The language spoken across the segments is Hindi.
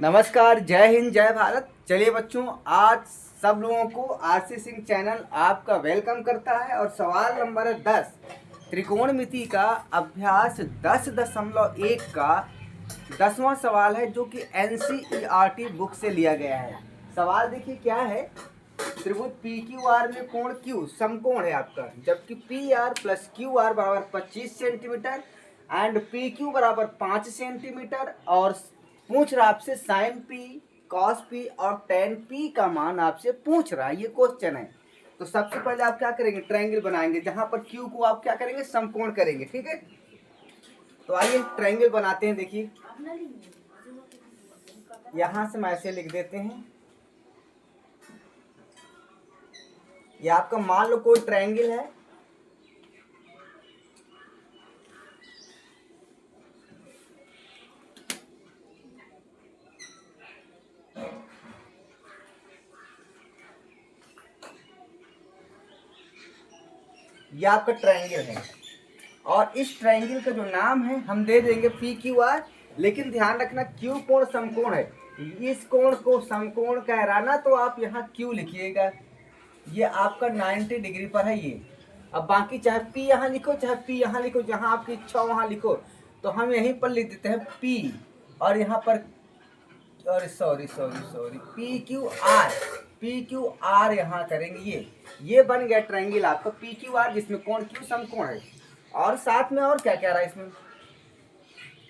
नमस्कार, जय हिंद, जय भारत। चलिए बच्चों, आज सब लोगों को आरसी सिंह चैनल आपका वेलकम करता है और सवाल नंबर है 10 त्रिकोणमिति का अभ्यास 10.1 का 10वां सवाल है, जो कि एनसीईआरटी बुक से लिया गया है। सवाल देखिए क्या है। त्रिभुज पी क्यू आर में कोण क्यू समकोण है आपका, जबकि P R plus Q R बराबर 25 सेंटीमीटर एंड पी क्यू बराबर 5 सेंटीमीटर। और पूछ रहा आपसे साइन पी, कॉस पी और टेन पी का मान आपसे पूछ रहा है, ये क्वेश्चन है। तो सबसे पहले आप क्या करेंगे, ट्रायंगल बनाएंगे, जहां पर क्यू को आप क्या करेंगे, समकोण करेंगे। ठीक है, तो आइए ट्रायंगल बनाते हैं। देखिए यहां से हम ऐसे लिख देते हैं, ये आपका मान लो कोई ट्रायंगल है। ये आपका ट्रायंगल है और इस ट्रायंगल का जो नाम है हम दे देंगे पी क्यू आर। लेकिन ध्यान रखना, क्यू कोण समकोण है, इस कोण को समकोण कह रहा ना, तो आप यहाँ क्यू लिखिएगा। ये आपका 90 डिग्री पर है ये। अब बाकी चाहे पी यहाँ लिखो चाहे पी यहाँ लिखो, जहाँ आपकी इच्छा हो वहाँ लिखो। तो हम यहीं पर लिख देते हैं पी, और यहाँ पर सॉरी पी क्यू आर यहाँ करेंगे। ये बन गया ट्रायंगल आपका पी क्यू आर, जिसमें कोण क्यू समकोण है। और साथ में और क्या कह रहा है इसमें,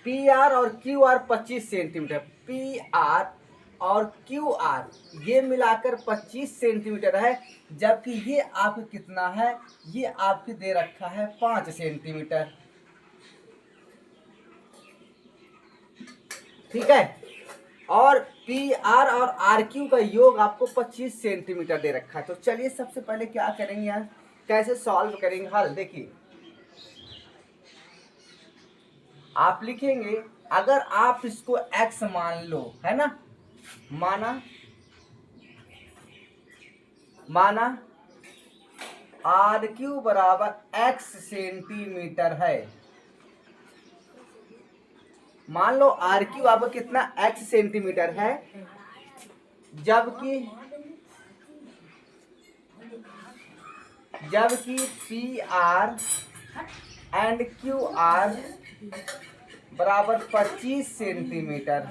पी आर और Q R 25 centimetre, P R और क्यू आर ये मिलाकर 25 सेंटीमीटर है, जबकि ये आपका कितना है, ये आपके दे रखा है 5 सेंटीमीटर। ठीक है, और पी आर और आर क्यू का योग आपको 25 सेंटीमीटर दे रखा है। तो चलिए सबसे पहले क्या करेंगे यार, कैसे सॉल्व करेंगे हल। देखिए आप लिखेंगे, अगर आप इसको x मान लो, है ना, माना आर क्यू बराबर x सेंटीमीटर है। मान लो आर क्यू आपका कितना x सेंटीमीटर है, जबकि P R and Q R बराबर 25 सेंटीमीटर।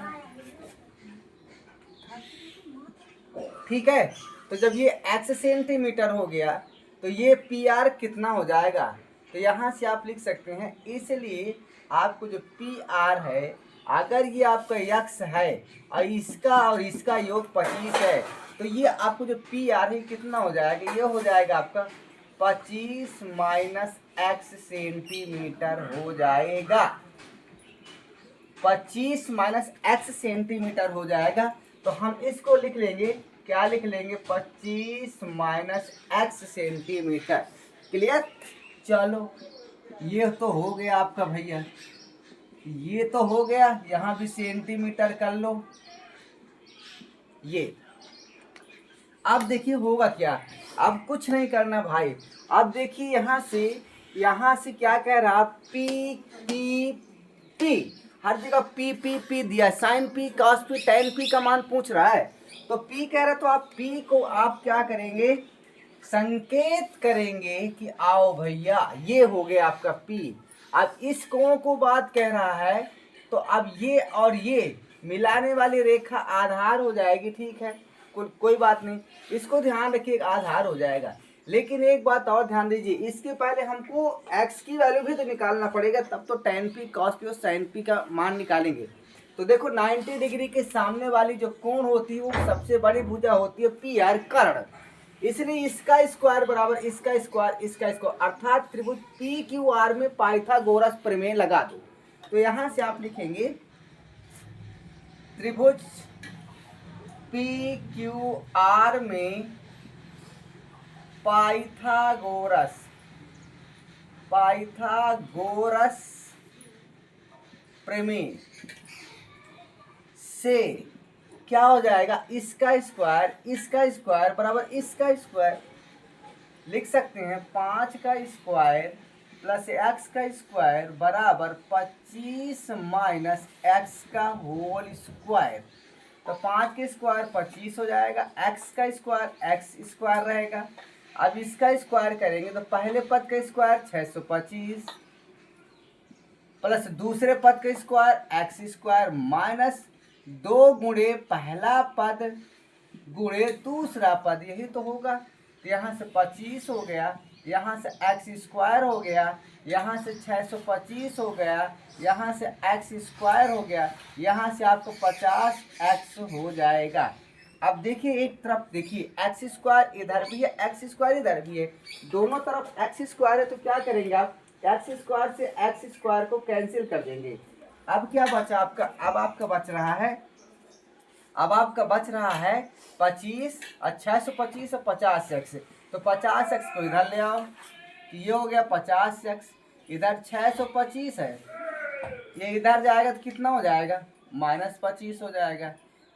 ठीक है, तो जब ये x सेंटीमीटर हो गया तो ये पी आर कितना हो जाएगा, तो यहाँ से आप लिख सकते हैं। इसलिए आपको जो पी आर है, अगर ये आपका x है और इसका योग 25 है, तो ये आपको जो पी आर है कितना हो जाएगा, ये हो जाएगा आपका 25 माइनस x सेंटीमीटर हो जाएगा। 25 माइनस x सेंटीमीटर हो जाएगा। तो हम इसको लिख लेंगे, क्या लिख लेंगे, 25 माइनस x सेंटीमीटर। क्लियर। चलो ये तो हो गया आपका भैया, ये तो हो गया, यहाँ भी सेंटीमीटर कर लो ये। अब देखिए होगा क्या, अब कुछ नहीं करना भाई। अब देखिए यहाँ से क्या कह रहा, पी पी पी, हर जगह पी पी पी दिया, sine P, cos P, tan P का मान पूछ रहा है। तो पी कह रहा, तो आप पी को आप क्या करेंगे, संकेत करेंगे कि आओ भैया, ये हो गया आपका पी। अब इस कोण को बात कह रहा है, तो अब ये और ये मिलाने वाली रेखा आधार हो जाएगी। ठीक है, कोई बात नहीं, इसको ध्यान रखिए, आधार हो जाएगा। लेकिन एक बात और ध्यान दीजिए, इसके पहले हमको x की वैल्यू भी तो निकालना पड़ेगा, तब तो tan p, cos p और sin p का मान निकालेंगे। तो देखो 90 डिग्री के सामने वाली जो कोण होती है वो सबसे बड़ी भुजा होती है पी आर कर्ण। इसलिए इसका स्क्वायर बराबर इसका स्क्वायर, अर्थात त्रिभुज पी क्यू आर में पाइथागोरस प्रमेय लगा दो। तो यहां से आप लिखेंगे त्रिभुज पी क्यू आर में पाइथागोरस प्रमेय से क्या हो जाएगा, इसका स्क्वायर बराबर इसका स्क्वायर। लिख सकते हैं 5 का स्क्वायर प्लस x का स्क्वायर बराबर 25 माइनस x का होल स्क्वायर। तो 5 के स्क्वायर 25 हो जाएगा, x का स्क्वायर x स्क्वायर रहेगा। अब इसका स्क्वायर करेंगे तो पहले पद का स्क्वायर 625 प्लस दूसरे पद का स्क्वायर x स्क्वायर माइनस 2 गुणे पहला पद गुणे दूसरा पद, यही तो होगा। तो यहाँ से 25 हो गया, यहाँ से x स्क्वायर हो गया, यहाँ से 625 हो गया, यहाँ से x स्क्वायर हो गया, यहाँ से आपको 50x हो जाएगा। अब देखिए एक तरफ देखिए x स्क्वायर इधर भी है, x स्क्वायर इधर भी है, दोनों तरफ x स्क्वायर है, तो क्या करेंगे आप x स्क्वायर से x स्क्वायर को कैंसिल कर देंगे। अब क्या बचा आपका, अब आपका बच रहा है, अब आपका बच रहा है 25 और 625 और 50x, तो 50x को इधर ले आओ, तो ये हो गया 50x, इधर 625 है, ये इधर जाएगा तो कितना हो जाएगा, -25 हो जाएगा।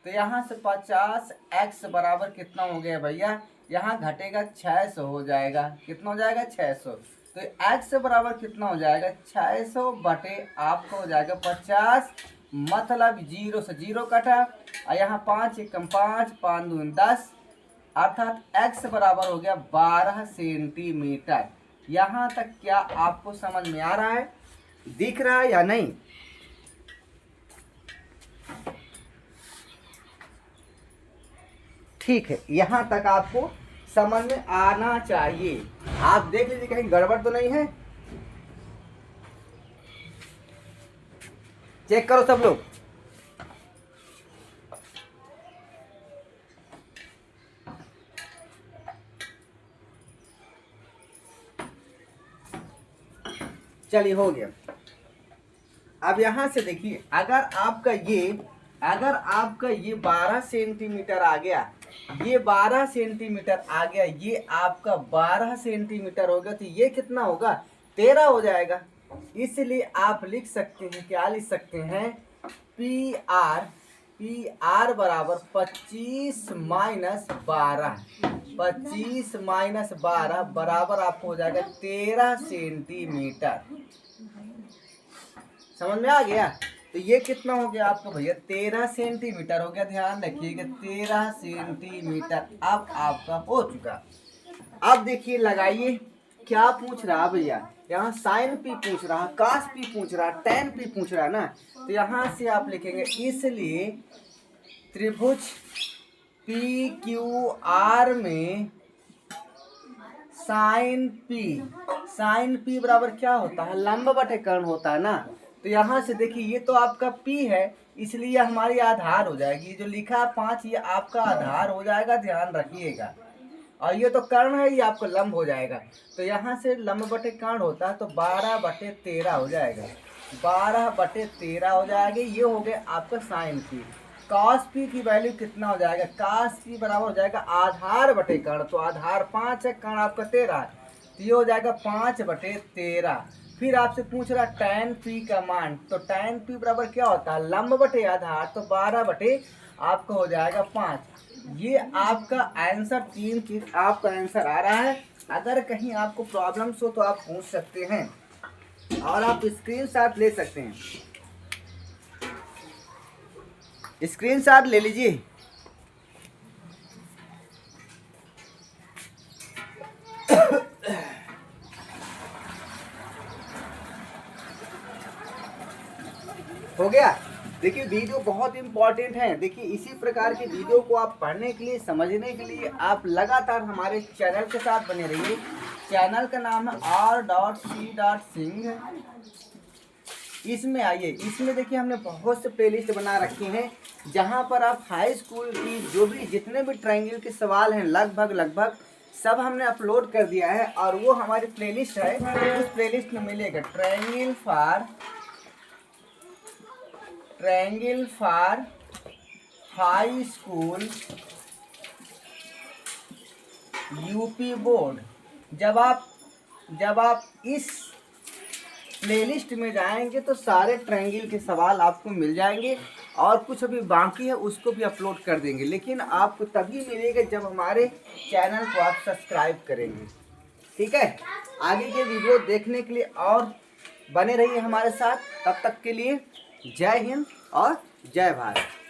तो यहाँ से 50x बराबर कितना हो गया भैया, यहाँ घटेगा 600 हो जाएगा, कितना हो जाएगा 600। तो x बराबर कितना हो जाएगा 600 बटे आपको हो जाएगा 50, मतलब 0 से 0 कटा और यहाँ 5 एकम 5, 5 दूनी 10, अर्थात x बराबर हो गया 12 सेंटीमीटर। यहाँ तक क्या आपको समझ में आ रहा है, दिख रहा है या नहीं? ठीक है, यहाँ तक आपको समझ में आना चाहिए। आप देख लीजिए कहीं गड़बड़ तो नहीं है, चेक करो सब लोग। चलिए हो गया। अब यहां से देखिए अगर आपका ये 12 सेंटीमीटर आ गया, ये 12 सेंटीमीटर आ गया, ये आपका 12 सेंटीमीटर हो गया, तो ये कितना होगा 13 हो जाएगा। इसलिए आप लिख सकते हैं, क्या लिख सकते हैं, पी आर बराबर 25 माइनस 12, 25 माइनस 12 बराबर आपको हो जाएगा 13 सेंटीमीटर। समझ में आ गया? तो ये कितना हो गया आपको भैया 13 सेंटीमीटर हो गया, ध्यान रखिएगा 13 सेंटीमीटर अब आपका हो चुका। अब देखिए लगाइए क्या पूछ रहा भैया, यहाँ साइन पी पूछ रहा, कास पी पूछ रहा, टैन पी पूछ रहा ना, तो यहाँ से आप लिखेंगे इसलिए त्रिभुज पी क्यू आर में साइन पी बराबर क्या होता है, लंब बटे कर्ण होता है ना। तो यहाँ से देखिए ये तो आपका P है, इसलिए हमारी आधार हो जाएगी, जो लिखा 5 ये आपका आधार हो जाएगा, ध्यान रखिएगा। और ये तो कर्ण है, ये आपको लंब हो जाएगा। तो यहाँ से लंब बटे कर्ण होता है तो 12 बटे 13 हो जाएगा, 12 बटे 13 हो जाएगा। ये हो गया आपका साइन पी। कॉस पी की वैल्यू कितना हो जाएगा, कॉस पी बराबर हो जाएगा आधार बटे कर्ण, तो आधार 5 है, कर्ण आपका 13 है, तो ये हो जाएगा 5 बटे 13। फिर आपसे पूछ रहा टैन पी का मान, तो टैन पी बराबर क्या होता है लंब बटे आधार, तो 12 बटे आपका हो जाएगा 5। ये आपका आंसर 3 की आपका आंसर आ रहा है। अगर कहीं आपको प्रॉब्लम्स हो तो आप पूछ सकते हैं और आप स्क्रीनशॉट ले सकते हैं, स्क्रीनशॉट ले लीजिए। हो गया। देखिए वीडियो बहुत इंपॉर्टेंट है, देखिए इसी प्रकार के वीडियो को आप पढ़ने के लिए, समझने के लिए आप लगातार हमारे चैनल के साथ बने रहिए। चैनल का नाम है r.c.सिंह। इसमें आइए, इसमें देखिए हमने बहुत से प्लेलिस्ट बना रखे हैं, जहां पर आप हाई स्कूल की जो भी जितने भी ट्रायंगल के सवाल हैं लगभग सब हमने अपलोड कर दिया है, और वो हमारी प्लेलिस्ट है, उस प्लेलिस्ट में मिलेगा triangle for high school UP board. जब आप इस प्लेलिस्ट में जाएंगे तो सारे ट्रायंगल के सवाल आपको मिल जाएंगे, और कुछ अभी बाकी है उसको भी अपलोड कर देंगे, लेकिन आपको तभी मिलेगा जब हमारे चैनल को आप सब्सक्राइब करेंगे। ठीक है, आगे के वीडियो देखने के लिए और बने रहिए हमारे साथ। तब तक के लिए जय हिंद और जय भारत।